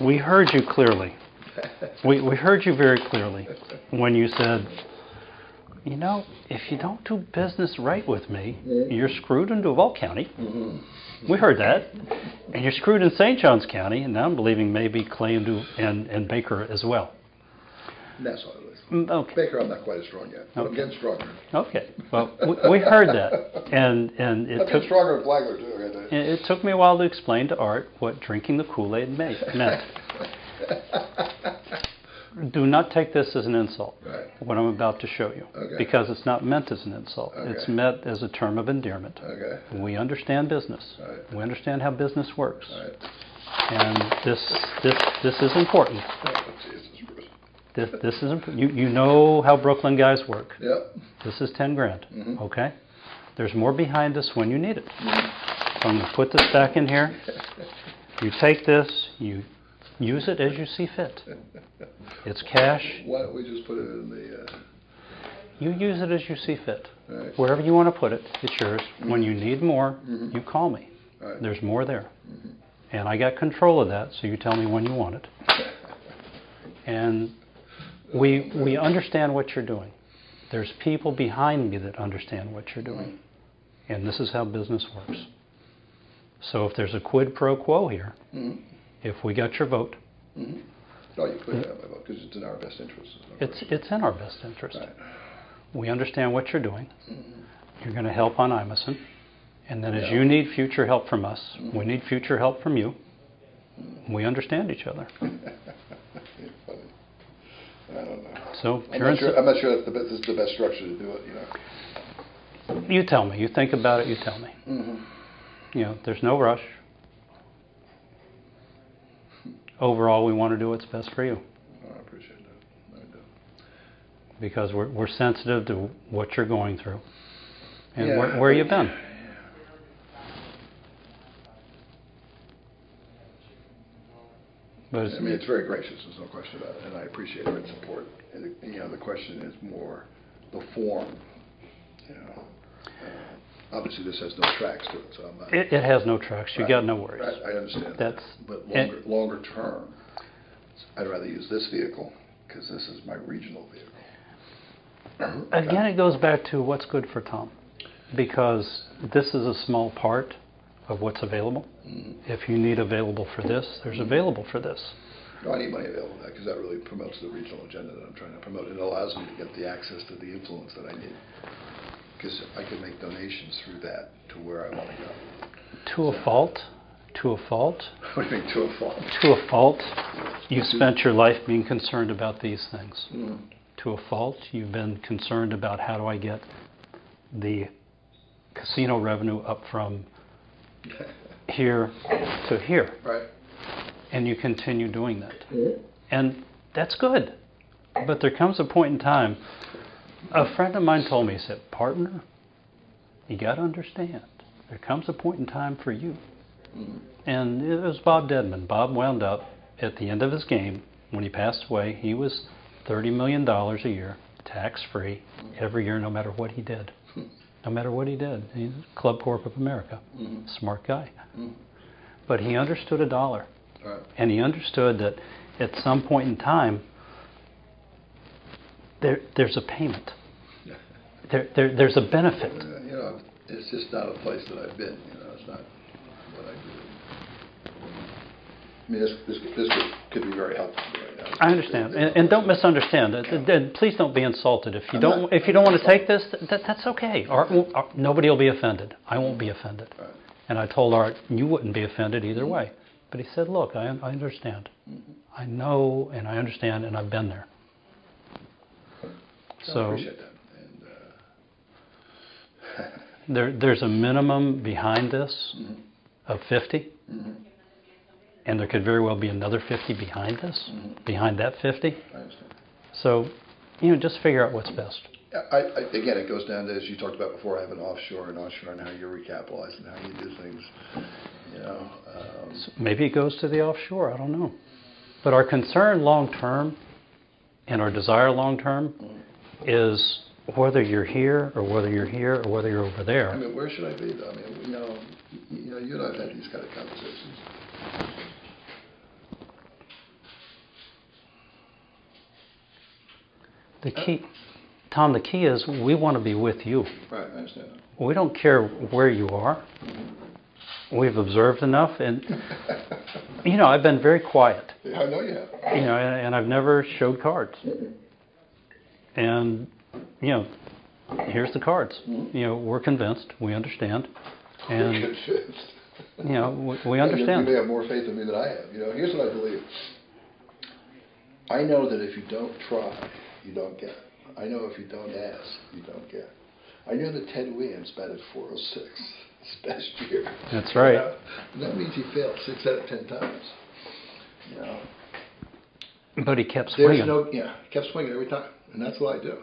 We heard you clearly. We heard you very clearly when you said, you know, if you don't do business right with me, you're screwed in Duval County. We heard that. And you're screwed in St. Johns County, and now I'm believing maybe Clay and Baker as well. Nassau, at least. Okay. Baker, I'm not quite as strong yet, but I'm getting stronger. Okay. Well, we heard that. And it I'm getting stronger in Flagler, too. I gotta tell you. It took me a while to explain to Art what drinking the Kool-Aid meant. Do not take this as an insult, right. what I'm about to show you, because it's not meant as an insult. It's meant as a term of endearment. We understand business. We understand how business works. And this is important. This is important. You know how Brooklyn guys work. Yep. This is 10 grand, okay? There's more behind this when you need it. So I'm going to put this back in here. You take this, you use it as you see fit. It's cash. Why don't we just put it in the... You use it as you see fit. Right. Wherever you want to put it, it's yours. When you need more, you call me. Right. There's more there. And I got control of that, so you tell me when you want it. And we understand what you're doing. There's people behind me that understand what you're doing. And this is how business works. So if there's a quid pro quo here, if we got your vote... Oh, you could have my vote, because it's in our best interest. It's in our best interest. Right. We understand what you're doing. You're going to help on Imeson. And then as you need future help from us, we need future help from you. We understand each other. Funny. I don't know. So I'm not sure if this is the best structure to do it, you know. You tell me. You think about it, you tell me. You know, there's no rush. Overall, we want to do what's best for you. I appreciate that. I do. Because we're sensitive to what you're going through and where you've been. But I mean, it's very gracious. There's no question about it, and I appreciate your support. And you know, the question is more the form. You know, obviously this has no tracks to it, so I'm not. It has no tracks. You got no worries. I understand. That's but longer term, I'd rather use this vehicle because this is my regional vehicle. Again, it goes back to what's good for Tom, because this is a small part of what's available. If you need available for this, there's available for this. No, I need money available for that because that really promotes the regional agenda that I'm trying to promote. It allows me to get the access to the influence that I need because I can make donations through that to where I want to go. To a fault. What do you mean, to a fault? To a fault, you've spent your life being concerned about these things. To a fault, you've been concerned about how do I get the casino revenue up from here to here. Right. And you continue doing that. And that's good. But there comes a point in time, a friend of mine told me, he said, partner, you got to understand, there comes a point in time for you. And it was Bob Dedman. Bob wound up at the end of his game, when he passed away, he was $30 million a year, tax-free, every year, no matter what he did. No matter what he did. He's Club Corp of America. Smart guy. But he understood a dollar. Right. And he understood that at some point in time, there's a payment. There's a benefit. You know, it's just not a place that I've been. You know, it's not what I do. I mean, this could be very helpful right now. I understand, and don't misunderstand. Please don't be insulted. If you don't want to take this, that's okay. Nobody will be offended. I won't be offended. Right. And I told Art you wouldn't be offended either way. But he said, "Look, I understand. I know, and I understand, and I've been there." So I appreciate that. there's a minimum behind this of 50. And there could very well be another 50 behind this, behind that 50. I understand. So, just figure out what's best. Again, it goes down to, as you talked about before, I have an offshore and onshore and how you recapitalize and how you do things. So maybe it goes to the offshore, I don't know. But our concern long term and our desire long term is whether you're here or whether you're here or whether you're over there. I mean, where should I be though? I mean, you and I have had these kind of conversations. The key, Tom, the key is we want to be with you. Right, I understand that. We don't care where you are. We've observed enough, and I've been very quiet. Yeah, I know you have. And I've never showed cards. And here's the cards. We're convinced. We understand. And You're convinced. we understand. You may have more faith in me than I have. Here's what I believe. I know that if you don't try, you don't get. I know if you don't ask, you don't get. I know that Ted Williams batted .406 this past year. That's right. And that means he failed 6 out of 10 times. But he kept swinging. Kept swinging every time, and that's what I do.